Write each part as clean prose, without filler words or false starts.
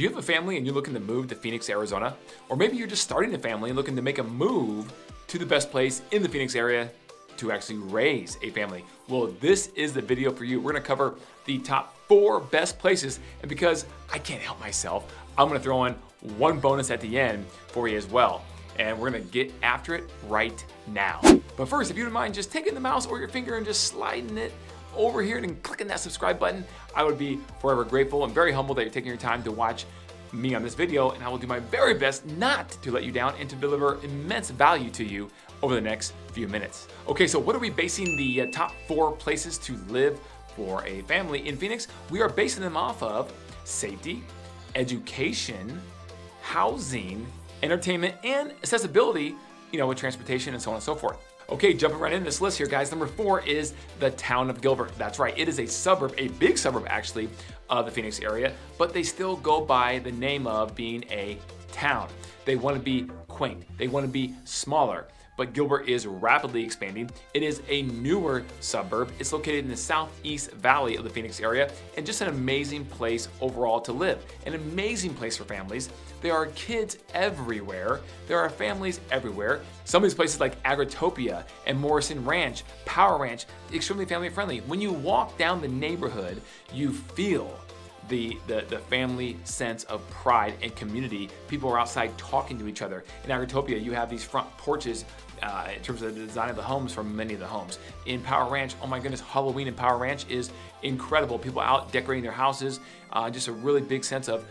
Do you have a family and you're looking to move to Phoenix, Arizona? Or maybe you're just starting a family and looking to make a move to the best place in the Phoenix area to actually raise a family. Well, this is the video for you. We're gonna cover the top 4 best places, and because I can't help myself, I'm gonna throw in one bonus at the end for you as well. And we're gonna get after it right now. But first, if you don't mind just taking the mouse or your finger and just sliding it over here and clicking that subscribe button, I would be forever grateful and very humbled that you're taking your time to watch me on this video, and I will do my very best not to let you down and to deliver immense value to you over the next few minutes. Okay, so what are we basing the top 4 places to live for a family in Phoenix? We are basing them off of safety, education, housing, entertainment, and accessibility, with transportation and so on and so forth. Okay, jumping right into this list here, guys. Number 4 is the town of Gilbert. That's right, it is a suburb, a big suburb actually, of the Phoenix area, but they still go by the name of being a town. They want to be quaint, they want to be smaller, but Gilbert is rapidly expanding. It is a newer suburb. It's located in the southeast valley of the Phoenix area, and just an amazing place overall to live. An amazing place for families. There are kids everywhere. There are families everywhere. Some of these places like Agritopia and Morrison Ranch, Power Ranch, extremely family friendly. When you walk down the neighborhood, you feel the family sense of pride and community. People are outside talking to each other. In Agritopia, you have these front porches in terms of the design of the homes from many of the homes. In Power Ranch, oh my goodness, Halloween in Power Ranch is incredible. People out decorating their houses, just a really big sense of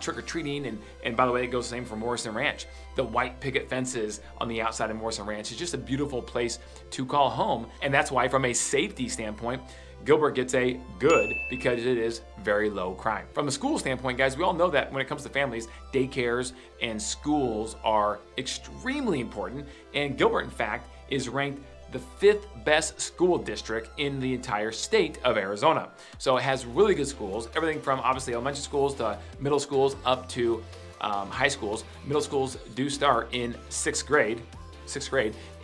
trick-or-treating, and by the way, it goes the same for Morrison Ranch. The white picket fences on the outside of Morrison Ranch is just a beautiful place to call home, and that's why from a safety standpoint, Gilbert gets a good because it is very low crime. From the school standpoint, guys, we all know that when it comes to families, daycares and schools are extremely important, and Gilbert, in fact, is ranked the 5th best school district in the entire state of Arizona. So it has really good schools, everything from obviously elementary schools to middle schools up to high schools. Middle schools do start in 6th grade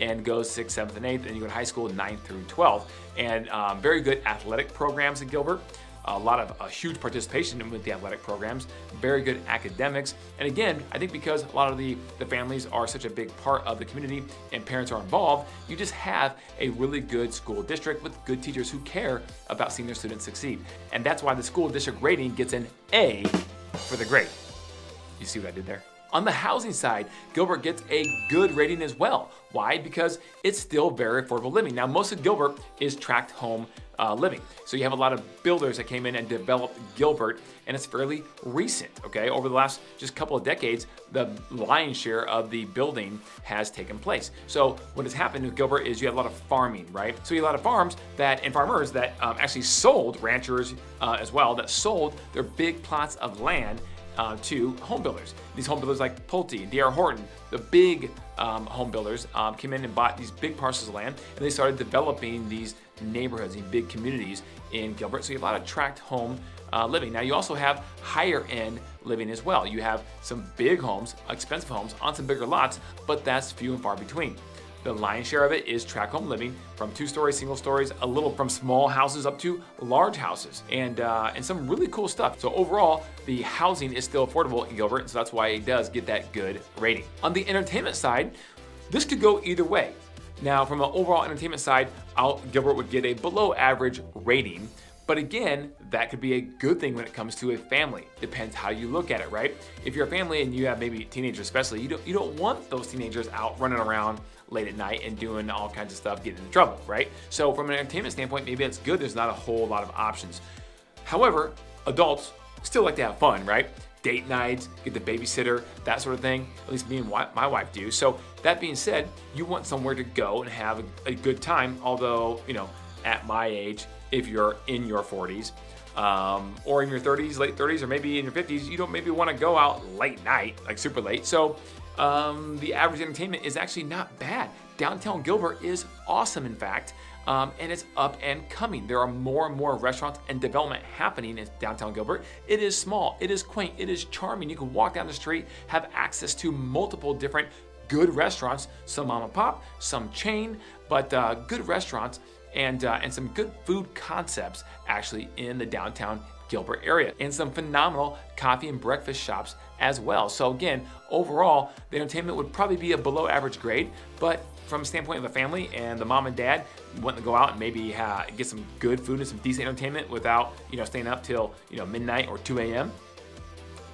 and goes 6th, 7th, and 8th, and you go to high school 9th through 12th. And very good athletic programs at Gilbert. A huge participation with the athletic programs, very good academics. And again, I think because a lot of the families are such a big part of the community and parents are involved, you just have a really good school district with good teachers who care about seeing their students succeed. And that's why the school district rating gets an A for the grade. You see what I did there? On the housing side, Gilbert gets a good rating as well. Why? Because it's still very affordable living. Now, most of Gilbert is tract home living. So you have a lot of builders that came in and developed Gilbert, and it's fairly recent, okay? Over the last just couple of decades, the lion's share of the building has taken place. So what has happened with Gilbert is you have a lot of farming, right? So you have a lot of farms and farmers that actually sold, ranchers as well, that sold their big plots of land to home builders. These home builders like Pulte, D.R. Horton, the big home builders came in and bought these big parcels of land, and they started developing these neighborhoods, these big communities in Gilbert. So you have a lot of tract home living. Now you also have higher end living as well. You have some big homes, expensive homes on some bigger lots, but that's few and far between. The lion's share of it is tract home living, from 2-story, single stories, a little from small houses up to large houses, and some really cool stuff. So overall, the housing is still affordable in Gilbert, so that's why it does get that good rating. On the entertainment side, this could go either way. Now, from an overall entertainment side, Gilbert would get a below average rating. But again, that could be a good thing when it comes to a family. Depends how you look at it, right? If you're a family and you have maybe teenagers especially, you don't want those teenagers out running around late at night and doing all kinds of stuff, getting into trouble, right? So from an entertainment standpoint, maybe it's good. There's not a whole lot of options. However, adults still like to have fun, right? Date nights, get the babysitter, that sort of thing. At least me and my wife do. So that being said, you want somewhere to go and have a good time. Although, at my age, if you're in your 40s or in your 30s, late 30s, or maybe in your 50s, you don't maybe want to go out late night, like super late. So the average entertainment is actually not bad. Downtown Gilbert is awesome, in fact, and it's up and coming. There are more and more restaurants and development happening in downtown Gilbert. It is small, it is quaint, it is charming. You can walk down the street, have access to multiple different good restaurants, some mom and pop, some chain, but good restaurants and some good food concepts actually in the downtown Gilbert area, and some phenomenal coffee and breakfast shops as well. So again, overall, the entertainment would probably be a below average grade, but from a standpoint of the family and the mom and dad wanting to go out and maybe get some good food and some decent entertainment without, staying up till, midnight or 2 a.m.,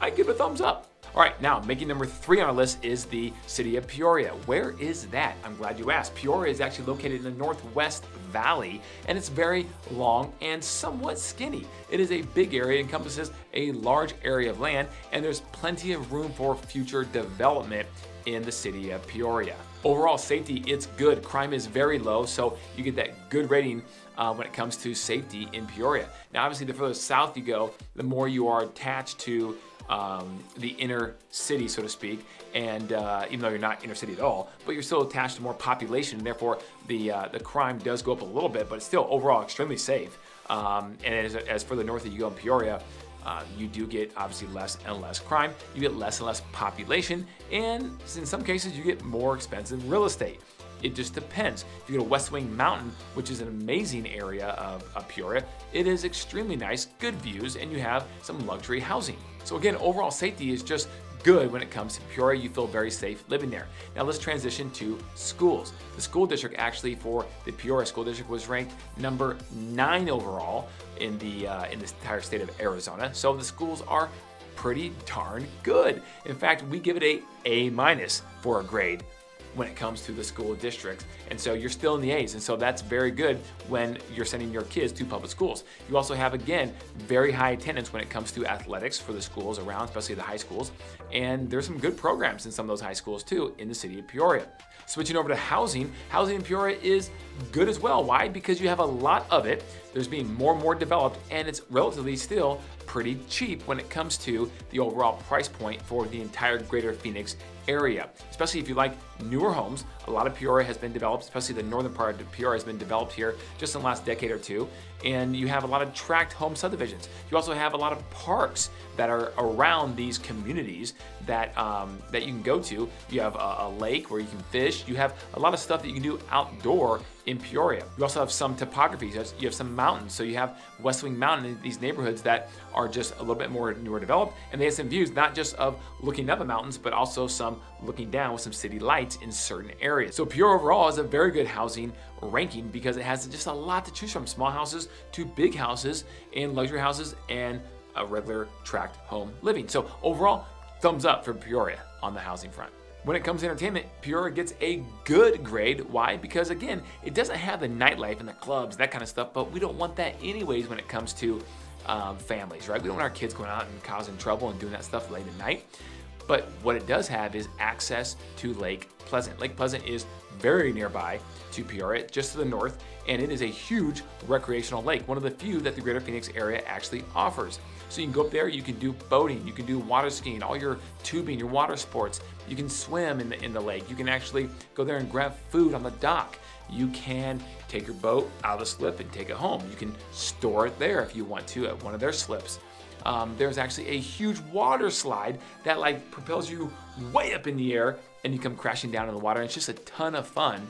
I give it a thumbs up. All right, now making number 3 on our list is the city of Peoria. Where is that? I'm glad you asked. Peoria is actually located in the Northwest Valley, and it's very long and somewhat skinny. It is a big area, encompasses a large area of land, and there's plenty of room for future development in the city of Peoria. Overall safety, it's good. Crime is very low, so you get that good rating when it comes to safety in Peoria. Now, obviously, the further south you go, the more you are attached to the inner city, so to speak, and even though you're not inner city at all, but you're still attached to more population, and therefore the crime does go up a little bit, but it's still overall extremely safe. And as further north that you go in Peoria, you do get obviously less and less crime, you get less and less population, and in some cases you get more expensive real estate. It just depends. If you go to West Wing Mountain, which is an amazing area of Peoria, it is extremely nice, good views, and you have some luxury housing. So again, overall safety is just good when it comes to Peoria. You feel very safe living there. Now let's transition to schools. The school district actually for the Peoria School District was ranked number 9 overall in this entire state of Arizona. So the schools are pretty darn good. In fact, we give it a A- for a grade when it comes to the school districts. And so you're still in the A's, and so that's very good when you're sending your kids to public schools. You also have, again, very high attendance when it comes to athletics for the schools around, especially the high schools. And there's some good programs in some of those high schools too in the city of Peoria. Switching over to housing in Peoria is good as well. Why? Because you have a lot of it. There's being more and more developed, and it's relatively still pretty cheap when it comes to the overall price point for the entire greater Phoenix area. Especially if you like newer homes. A lot of Peoria has been developed, especially the northern part of Peoria has been developed here just in the last decade or two. And you have a lot of tract home subdivisions. You also have a lot of parks that are around these communities that that you can go to. You have a lake where you can fish. You have a lot of stuff that you can do outdoor in Peoria. You also have some topography. You have some mountains. So you have West Wing Mountain in these neighborhoods that are just a little bit more newer developed, and they have some views not just of looking up at mountains, but also some looking down with some city lights in certain areas. So Peoria overall is a very good housing ranking because it has just a lot to choose from, small houses to big houses and luxury houses and a regular tract home living. So overall, thumbs up for Peoria on the housing front. When it comes to entertainment, Peoria gets a good grade. Why? Because again, it doesn't have the nightlife and the clubs, that kind of stuff, but we don't want that anyways when it comes to families, right? We don't want our kids going out and causing trouble and doing that stuff late at night. But what it does have is access to Lake Pleasant. Lake Pleasant is very nearby to Peoria, just to the north, and it is a huge recreational lake, one of the few that the greater Phoenix area actually offers. So you can go up there, you can do boating, you can do water skiing, all your tubing, your water sports. You can swim in the lake. You can actually go there and grab food on the dock. You can take your boat out of the slip and take it home. You can store it there if you want to at one of their slips. There's actually a huge water slide that like propels you way up in the air and you come crashing down in the water. And it's just a ton of fun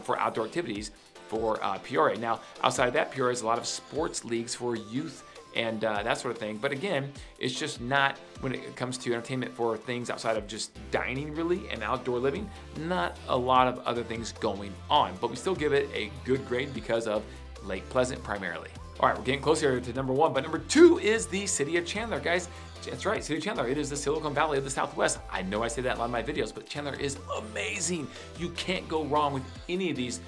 for outdoor activities for Peoria. Now, outside of that, Peoria has a lot of sports leagues for youth and that sort of thing. But again, it's just not, when it comes to entertainment for things outside of just dining really and outdoor living, not a lot of other things going on. But we still give it a good grade because of Lake Pleasant primarily. All right, we're getting closer to number 1, but number 2 is the city of Chandler, guys. That's right, city of Chandler. It is the Silicon Valley of the Southwest. I know I say that in a lot of my videos, but Chandler is amazing. You can't go wrong with any of these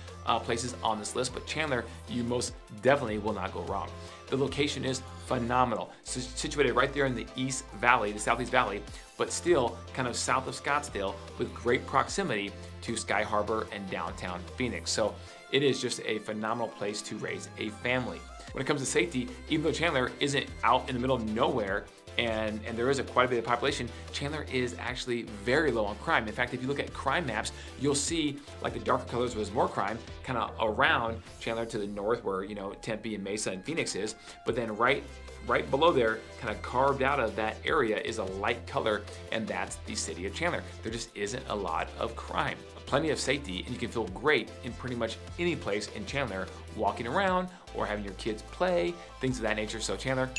places on this list, but Chandler, you most definitely will not go wrong. The location is phenomenal. So situated right there in the East Valley, the Southeast Valley, but still kind of south of Scottsdale with great proximity to Sky Harbor and downtown Phoenix. So it is just a phenomenal place to raise a family. When it comes to safety, even though Chandler isn't out in the middle of nowhere and there is quite a bit of population, Chandler is actually very low on crime. In fact, if you look at crime maps, you'll see like the darker colors was more crime kind of around Chandler to the north where, you know, Tempe and Mesa and Phoenix is, but then right below there, kind of carved out of that area is a light color, and that's the city of Chandler. There just isn't a lot of crime. Plenty of safety, and you can feel great in pretty much any place in Chandler, walking around or having your kids play, things of that nature. So Chandler,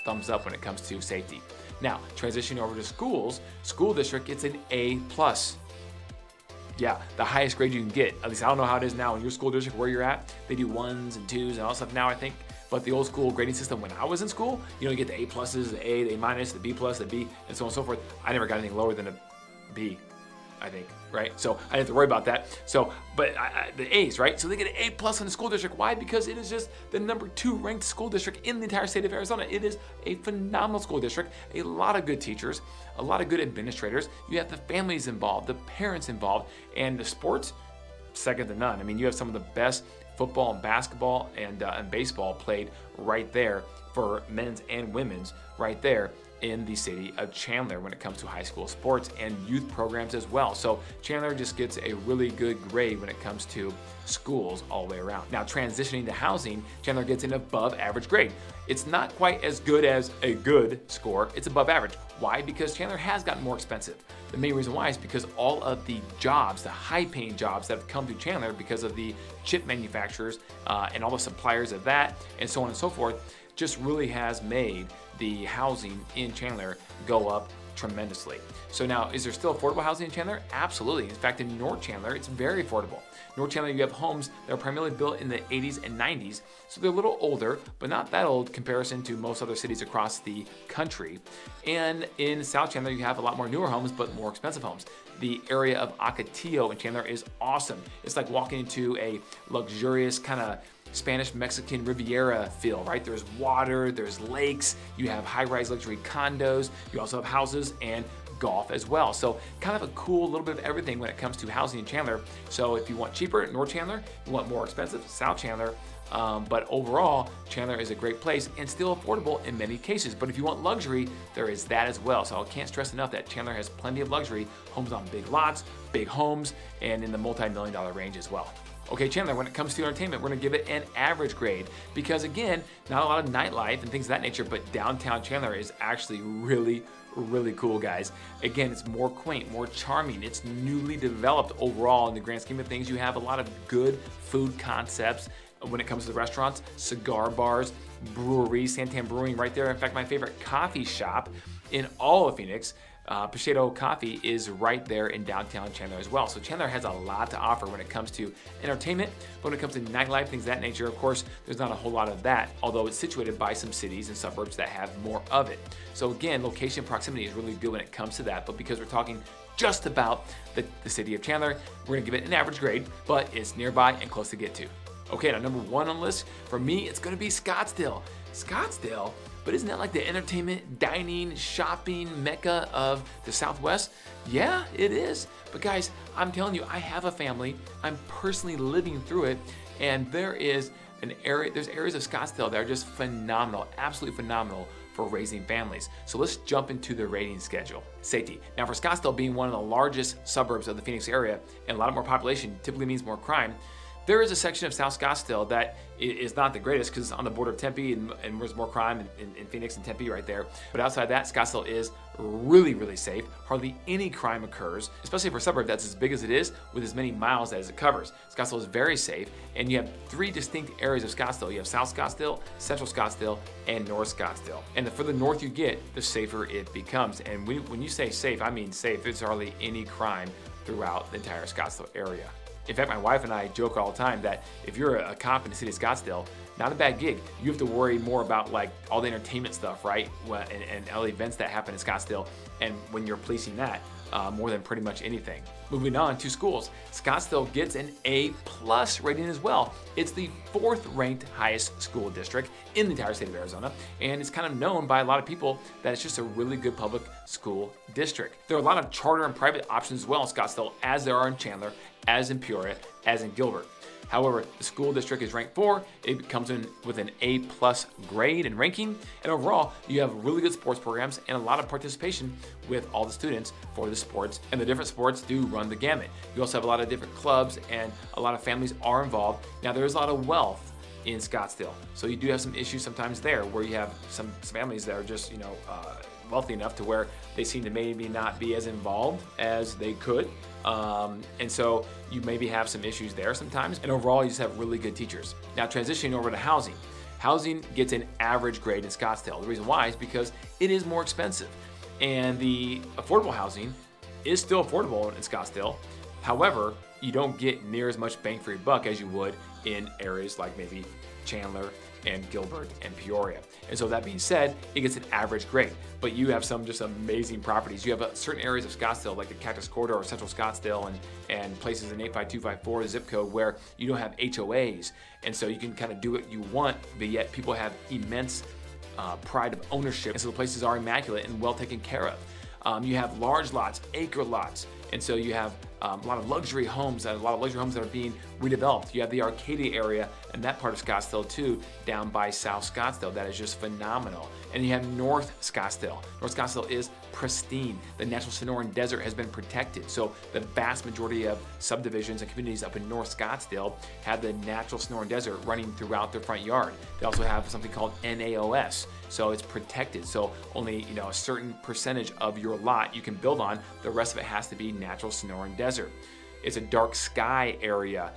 thumbs up when it comes to safety. Now, transitioning over to schools, school district gets an A+. Yeah, the highest grade you can get. At least I don't know how it is now in your school district where you're at. They do 1s and 2s and all that stuff now, I think. But the old school grading system when I was in school, you get the A+, the A, the A-, the B+, the B, and so on and so forth. I never got anything lower than a B, I think, right? So I didn't have to worry about that. So, but the A's, right? So they get an A+ in the school district. Why? Because it is just the #2 ranked school district in the entire state of Arizona. It is a phenomenal school district, a lot of good teachers, a lot of good administrators. You have the families involved, the parents involved, and the sports, second to none. I mean, you have some of the best football and basketball and baseball played right there for men's and women's right there in the city of Chandler when it comes to high school sports and youth programs as well. So Chandler just gets a really good grade when it comes to schools all the way around. Now transitioning to housing, Chandler gets an above average grade. It's not quite as good as a good score, it's above average. Why? Because Chandler has gotten more expensive. The main reason why is because all of the jobs, the high paying jobs that have come to Chandler because of the chip manufacturers and all the suppliers of that and so on and so forth, just really has made the housing in Chandler go up tremendously. So now, is there still affordable housing in Chandler? Absolutely. In fact, in North Chandler, it's very affordable. North Chandler, you have homes that are primarily built in the 80s and 90s, so they're a little older, but not that old in comparison to most other cities across the country. And in South Chandler, you have a lot more newer homes, but more expensive homes. The area of Ocotillo in Chandler is awesome. It's like walking into a luxurious kind of Spanish-Mexican Riviera feel, right? There's water, there's lakes, you have high-rise luxury condos, you also have houses and golf as well. So kind of a cool little bit of everything when it comes to housing in Chandler. So if you want cheaper, North Chandler, you want more expensive, South Chandler. But overall, Chandler is a great place and still affordable in many cases. But if you want luxury, there is that as well. So I can't stress enough that Chandler has plenty of luxury, homes on big lots, big homes, and in the multi-million-dollar range as well. Okay, Chandler, when it comes to entertainment, we're gonna give it an average grade because again, not a lot of nightlife and things of that nature, but downtown Chandler is actually really cool, guys. Again, it's more quaint, more charming. It's newly developed overall in the grand scheme of things. You have a lot of good food concepts when it comes to the restaurants, cigar bars, breweries, Santan Brewing right there. In fact, my favorite coffee shop in all of Phoenix, Pichetto Coffee, is right there in downtown Chandler as well. So Chandler has a lot to offer when it comes to entertainment, but when it comes to nightlife, things of that nature, of course, there's not a whole lot of that, although it's situated by some cities and suburbs that have more of it. So again, location proximity is really good when it comes to that, but because we're talking just about the city of Chandler, we're gonna give it an average grade, but it's nearby and close to get to. Okay, now number 1 on the list, for me, it's gonna be Scottsdale. Scottsdale? But isn't that like the entertainment, dining, shopping mecca of the Southwest? Yeah, it is. But guys, I'm telling you, I have a family. I'm personally living through it, and there's areas of Scottsdale that are just phenomenal, absolutely phenomenal for raising families. So let's jump into the rating schedule. Safety. Now for Scottsdale being one of the largest suburbs of the Phoenix area and a lot more population typically means more crime, there is a section of South Scottsdale that is not the greatest because it's on the border of Tempe and there's more crime in Phoenix and Tempe right there. But outside that, Scottsdale is really safe. Hardly any crime occurs, especially for a suburb that's as big as it is with as many miles as it covers. Scottsdale is very safe, and you have 3 distinct areas of Scottsdale. You have South Scottsdale, Central Scottsdale, and North Scottsdale. And the further north you get, the safer it becomes. And when you say safe, I mean safe. There's hardly any crime throughout the entire Scottsdale area. In fact, my wife and I joke all the time that if you're a cop in the city of Scottsdale, not a bad gig. You have to worry more about like all the entertainment stuff, right? And all the events that happen in Scottsdale, and when you're policing that, more than pretty much anything. Moving on to schools, Scottsdale gets an A+ rating as well. It's the 4th ranked highest school district in the entire state of Arizona, and it's kind of known by a lot of people that it's just a really good public school district. There are a lot of charter and private options as well in Scottsdale, as there are in Chandler, as in Peoria, as in Gilbert. However, the school district is ranked 4. It comes in with an A+ grade and ranking. And overall, you have really good sports programs and a lot of participation with all the students for the sports. And the different sports do run the gamut. You also have a lot of different clubs and a lot of families are involved. Now, there's a lot of wealth in Scottsdale. So you do have some issues sometimes there where you have some families that are just, wealthy enough to where they seem to maybe not be as involved as they could. And so you maybe have some issues there sometimes. And overall, you just have really good teachers. Now transitioning over to housing. Housing gets an average grade in Scottsdale. The reason why is because it is more expensive. And the affordable housing is still affordable in Scottsdale. However, you don't get near as much bang for your buck as you would in areas like maybe Chandler and Gilbert and Peoria. And so that being said, it gets an average grade. But you have some just amazing properties. You have certain areas of Scottsdale like the Cactus Corridor or Central Scottsdale and places in 85254, the zip code, where you don't have HOAs. And so you can kind of do what you want, but yet people have immense pride of ownership. And so the places are immaculate and well taken care of. You have large lots, acre lots. And so you have a lot of luxury homes and a lot of luxury homes that are being redeveloped. You have the Arcadia area and that part of Scottsdale too, down by South Scottsdale. That is just phenomenal. And you have North Scottsdale. North Scottsdale is pristine. The natural Sonoran Desert has been protected. So the vast majority of subdivisions and communities up in North Scottsdale have the natural Sonoran Desert running throughout their front yard. They also have something called NAOS. So it's protected. So only a certain percentage of your lot you can build on. The rest of it has to be natural Sonoran Desert. It's a dark sky area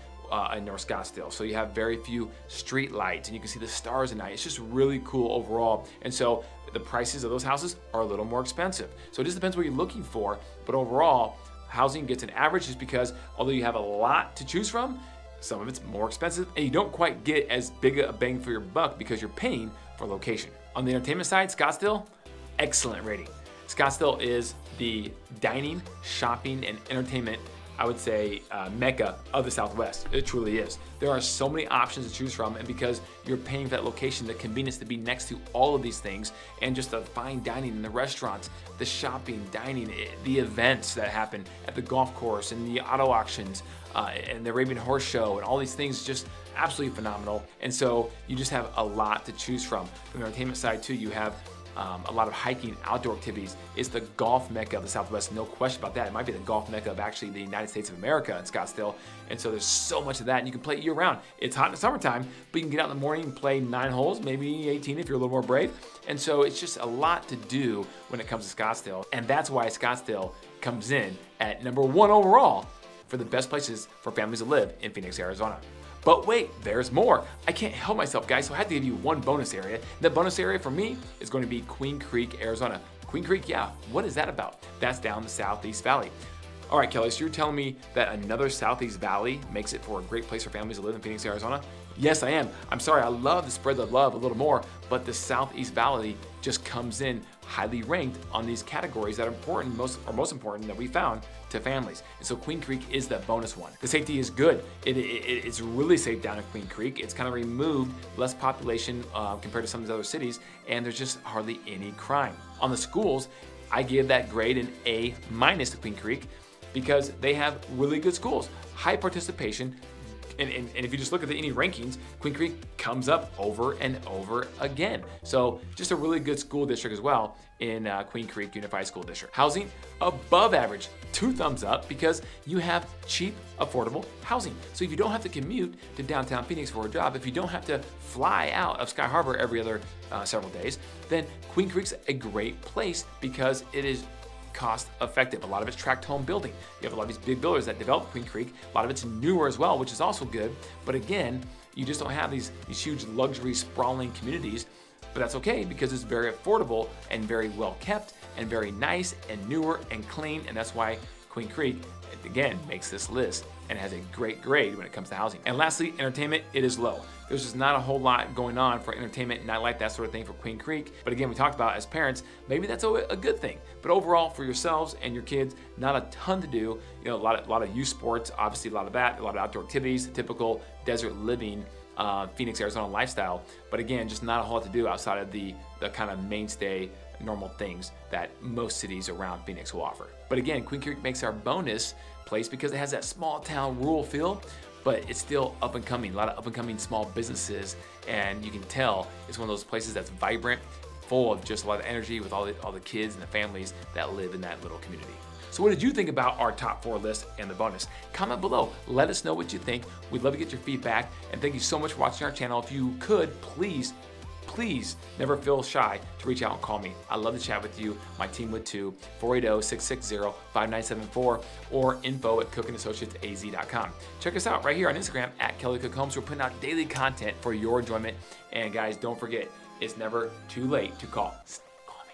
in North Scottsdale. So you have very few street lights and you can see the stars at night. It's just really cool overall. And so the prices of those houses are a little more expensive. So it just depends what you're looking for. But overall, housing gets an average just because although you have a lot to choose from, some of it's more expensive and you don't quite get as big a bang for your buck because you're paying for location. On the entertainment side, Scottsdale, excellent rating. Scottsdale is the dining, shopping, and entertainment, I would say, mecca of the Southwest. It truly is. There are so many options to choose from, and because you're paying for that location, the convenience to be next to all of these things, and just the fine dining in the restaurants, the shopping, dining, the events that happen at the golf course, and the auto auctions, and the Arabian Horse Show, and all these things, just absolutely phenomenal. And so you just have a lot to choose from. From the entertainment side too, you have a lot of hiking, outdoor activities. It's the golf mecca of the Southwest, no question about that. It might be the golf mecca of actually the United States of America in Scottsdale. And so there's so much of that, and you can play it year round. It's hot in the summertime, but you can get out in the morning and play 9 holes, maybe 18 if you're a little more brave. And so it's just a lot to do when it comes to Scottsdale. And that's why Scottsdale comes in at #1 overall for the best places for families to live in Phoenix, Arizona. But wait, there's more. I can't help myself, guys, so I had to give you one bonus area. The bonus area for me is going to be Queen Creek, Arizona. Queen Creek, yeah, what is that about? That's down the Southeast Valley. All right, Kelly, so you're telling me that another Southeast Valley makes it for a great place for families to live in Phoenix, Arizona? Yes, I am. I'm sorry, I love to spread the love a little more, but the Southeast Valley just comes in highly ranked on these categories that are important, most important that we found to families. And so Queen Creek is that bonus one. The safety is good. It's really safe down in Queen Creek. It's kind of removed, less population compared to some of the other cities, and there's just hardly any crime. On the schools, I give that grade an A- to Queen Creek because they have really good schools, high participation, and if you just look at any rankings, Queen Creek comes up over and over again. So just a really good school district as well in Queen Creek Unified School District. Housing, above average, 2 thumbs up because you have cheap, affordable housing. So if you don't have to commute to downtown Phoenix for a job, if you don't have to fly out of Sky Harbor every other several days, then Queen Creek's a great place because it is cost effective. A lot of it's tract home building. You have a lot of these big builders that develop Queen Creek. A lot of it's newer as well, which is also good. But again, you just don't have these huge luxury sprawling communities. But that's okay because it's very affordable and very well kept and very nice and newer and clean. And that's why Queen Creek, again, makes this list and has a great grade when it comes to housing. And lastly, entertainment, it is low. There's just not a whole lot going on for entertainment, nightlife, that sort of thing for Queen Creek. But again, we talked about as parents, maybe that's a good thing. But overall, for yourselves and your kids, not a ton to do. You know, a lot of youth sports, obviously a lot of that, a lot of outdoor activities, the typical desert living Phoenix, Arizona lifestyle. But again, just not a whole lot to do outside of the kind of mainstay normal things that most cities around Phoenix will offer. But again, Queen Creek makes our bonus place because it has that small town rural feel, but it's still up and coming, a lot of up and coming small businesses, and you can tell it's one of those places that's vibrant, full of just a lot of energy with all the kids and the families that live in that little community. So what did you think about our top 4 list and the bonus? Comment below, let us know what you think. We'd love to get your feedback, and thank you so much for watching our channel. If you could, please please never feel shy to reach out and call me. I'd love to chat with you. My team would too. 480-660-5974 or info@cookandassociatesaz.com. Check us out right here on Instagram at Kelly Cook Homes. We're putting out daily content for your enjoyment. And guys, don't forget, it's never too late to call. Call me.